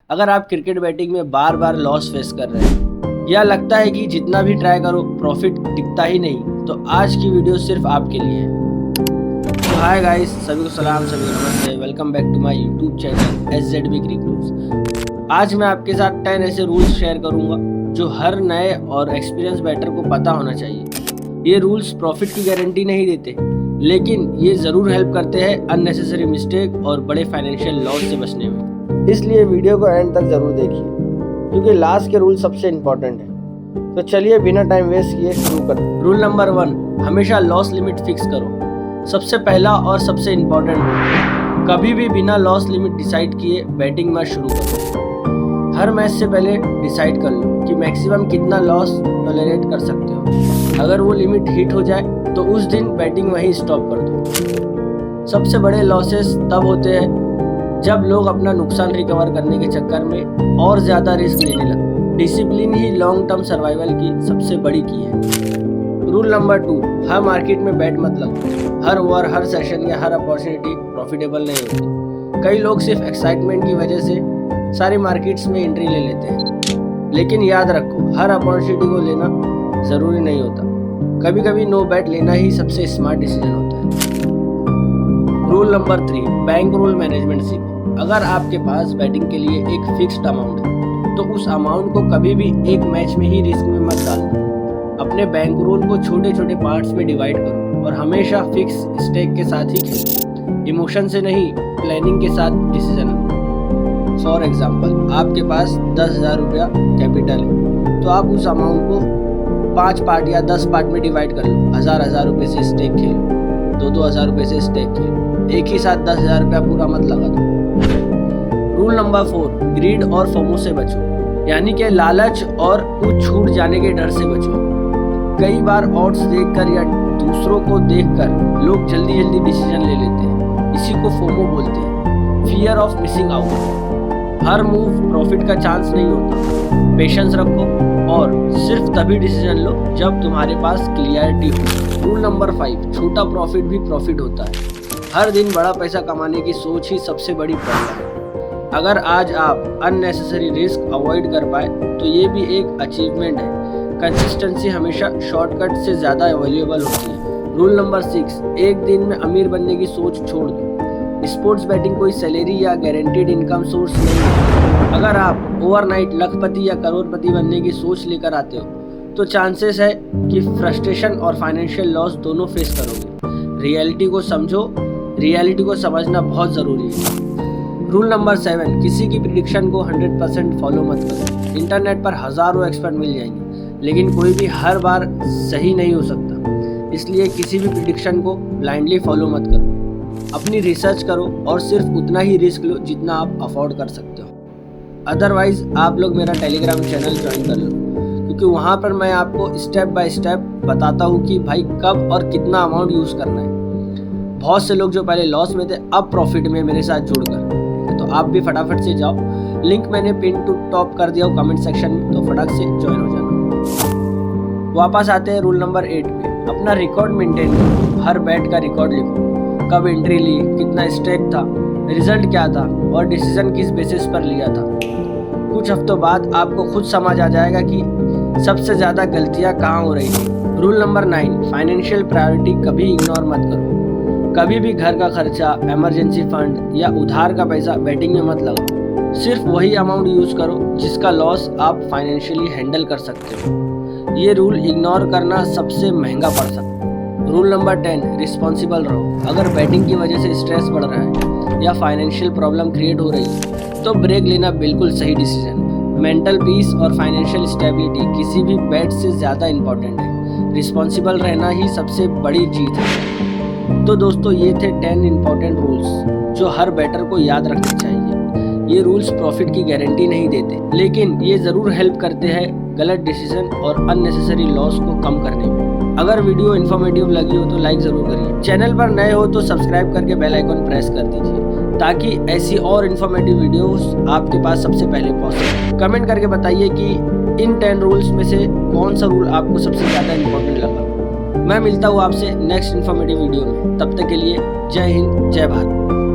अगर आप cricket batting में बार बार लॉस फेस कर रहे हैं या लगता है कि जितना भी ट्राई करो प्रॉफिट दिखता ही नहीं, तो आज की वीडियो सिर्फ आपके लिए है। तो हाय गाइस, सभी को सलाम, सभी को नमस्ते, welcome back to my YouTube channel SZB crick rules. आज मैं आपके साथ 10 ऐसे रूल्स शेयर करूंगा जो हर नए और एक्सपीरियंस बैटर को पता होना चाहिए। ये रूल्स प्रॉफिट की गारंटी नहीं देते, लेकिन ये ज़रूर हेल्प करते हैं अननेसेसरी मिस्टेक और बड़े फाइनेंशियल लॉस से बचने में। इसलिए वीडियो को एंड तक ज़रूर देखिए, क्योंकि लास्ट के रूल सबसे इम्पोर्टेंट है। तो चलिए बिना टाइम वेस्ट किए शुरू करते हैं। रूल नंबर 1, हमेशा लॉस लिमिट फिक्स करो। सबसे पहला और सबसे इम्पोर्टेंट रूल, कभी भी बिना लॉस लिमिट डिसाइड किए बैटिंग मैच शुरू करो। हर मैच से पहले डिसाइड कर लो कि मैक्सिमम कितना लॉस टॉलरेट कर सकते हो। अगर वो लिमिट हिट हो जाए तो उस दिन बैटिंग वहीं स्टॉप कर दो। सबसे बड़े लॉसेस तब होते हैं जब लोग अपना नुकसान रिकवर करने के चक्कर में और ज़्यादा रिस्क लेने लगते। डिसिप्लिन ही लॉन्ग टर्म सर्वाइवल की सबसे बड़ी की है। रूल नंबर 2, हर मार्केट में बैट मत लगो। हर ओवर, हर सेशन या हर अपॉर्चुनिटी प्रॉफिटेबल नहीं होती। कई लोग सिर्फ एक्साइटमेंट की वजह से सारी मार्केट्स में एंट्री ले लेते हैं, लेकिन याद रखो हर अपॉर्चुनिटी को लेना ज़रूरी नहीं होता। कभी कभी नो बैट लेना ही सबसे स्मार्ट डिसीजन होता है। Rule number 3, bankroll management सीखो। अगर आपके पास बैटिंग के लिए एक फिक्स्ड अमाउंट है तो उस अमाउंट को कभी भी एक मैच में ही रिस्क में मत डाल दो। अपने बैंक रोल को छोटे छोटे पार्ट्स में डिवाइड करो और हमेशा फिक्स स्टेक के साथ ही खेलो। इमोशन से नहीं, प्लानिंग के साथ डिसीजन लो। फॉर एग्जाम्पल, आपके पास 10,000 रुपया कैपिटल है तो आप उस अमाउंट को 5 पार्ट या 10 पार्ट में डिवाइड कर लो। 1,000 रुपये से स्टेक खेलो, 2,000 रुपये से स्टेक खेलो। एक ही साथ 10,000 रुपया पूरा मत लगा दो। रूल नंबर 4, ग्रीड और फोमो से बचो, यानी कि लालच और कुछ छूट जाने के डर से बचो। कई बार ऑड्स देखकर या दूसरों को देखकर लोग जल्दी जल्दी डिसीजन ले लेते हैं। इसी को फोमो बोलते हैं, fear of missing out. Her move profit का चांस नहीं होता। पेशेंस रखो और सिर्फ तभी डिसीजन लो जब तुम्हारे पास क्लियरिटी हो। रूल नंबर 5, छोटा प्रॉफिट भी प्रॉफिट होता है। हर दिन बड़ा पैसा कमाने की सोच ही सबसे बड़ी प्रॉब्लम है। अगर आज आप अननेसेसरी रिस्क अवॉइड कर पाए तो ये भी एक अचीवमेंट है। कंसिस्टेंसी हमेशा शॉर्टकट से ज़्यादा अवेलेबल होती है। रूल नंबर 6, एक दिन में अमीर बनने की सोच छोड़ दो। स्पोर्ट्स बैटिंग कोई सैलरी या गारंटीड इनकम सोर्स नहीं है। अगर आप ओवरनाइट लखपति या करोड़पति बनने की सोच लेकर आते हो तो चांसेस है कि फ्रस्ट्रेशन और फाइनेंशियल लॉस दोनों फेस करोगे। रियलिटी को समझो, रियलिटी को समझना बहुत ज़रूरी है। रूल नंबर 7, किसी की प्रिडिक्शन को 100% फॉलो मत करो। इंटरनेट पर हज़ारों एक्सपर्ट मिल जाएंगे, लेकिन कोई भी हर बार सही नहीं हो सकता। इसलिए किसी भी प्रिडिक्शन को ब्लाइंडली फॉलो मत करो। अपनी रिसर्च करो और सिर्फ उतना ही रिस्क लो जितना आप अफोर्ड कर सकते हो। अदरवाइज आप लोग मेरा टेलीग्राम चैनल ज्वाइन कर लो, क्योंकि वहाँ पर मैं आपको स्टेप बाय स्टेप बताता हूँ कि भाई कब और कितना अमाउंट यूज़ करना है। बहुत से लोग जो पहले लॉस में थे अब प्रॉफिट में मेरे साथ जुड़कर, तो आप भी फटाफट से जाओ। लिंक मैंने पिन टू टॉप कर दिया हो कमेंट सेक्शन में, तो फटाक से ज्वाइन हो जाना। वापस आते हैं रूल नंबर 8 पे। अपना रिकॉर्ड मेंटेन करो। हर बैट का रिकॉर्ड लिखो, कब एंट्री ली, कितना स्टेक था, रिजल्ट क्या था और डिसीजन किस बेसिस पर लिया था। कुछ हफ्तों बाद आपको खुद समझ आ जाएगा कि सबसे ज़्यादा गलतियाँ कहाँ हो रही थी। रूल नंबर 9, फाइनेंशियल प्रायोरिटी कभी इग्नोर मत करो। कभी भी घर का खर्चा, इमरजेंसी फंड या उधार का पैसा बैटिंग में मत लगाओ। सिर्फ वही अमाउंट यूज़ करो जिसका लॉस आप फाइनेंशियली हैंडल कर सकते हो। ये रूल इग्नोर करना सबसे महंगा पड़ सकता है। रूल नंबर 10, रिस्पॉन्सिबल रहो। अगर बैटिंग की वजह से स्ट्रेस बढ़ रहा है या फाइनेंशियल प्रॉब्लम क्रिएट हो रही है तो ब्रेक लेना बिल्कुल सही डिसीजन है। मेंटल पीस और फाइनेंशियल स्टेबिलिटी किसी भी बैट से ज़्यादा इम्पोर्टेंट है। रिस्पॉन्सिबल रहना ही सबसे बड़ी जीत है। तो दोस्तों, ये थे 10 इम्पोर्टेंट रूल्स जो हर बैटर को याद रखने चाहिए। ये रूल्स प्रॉफिट की गारंटी नहीं देते, लेकिन ये ज़रूर हेल्प करते हैं गलत डिसीजन और अननेसेसरी लॉस को कम करने में। अगर वीडियो इन्फॉर्मेटिव लगी हो तो लाइक ज़रूर करिए। चैनल पर नए हो तो सब्सक्राइब करके बेल आइकन प्रेस कर दीजिए, ताकि ऐसी और इन्फॉर्मेटिव वीडियोस आपके पास सबसे पहले पहुँचे। कमेंट करके बताइए कि इन 10 रूल्स में से कौन सा रूल आपको सबसे ज़्यादा इम्पोर्टेंट लगा। मैं मिलता हूँ आपसे नेक्स्ट इन्फॉर्मेटिव वीडियो में। तब तक के लिए जय हिंद, जय भारत।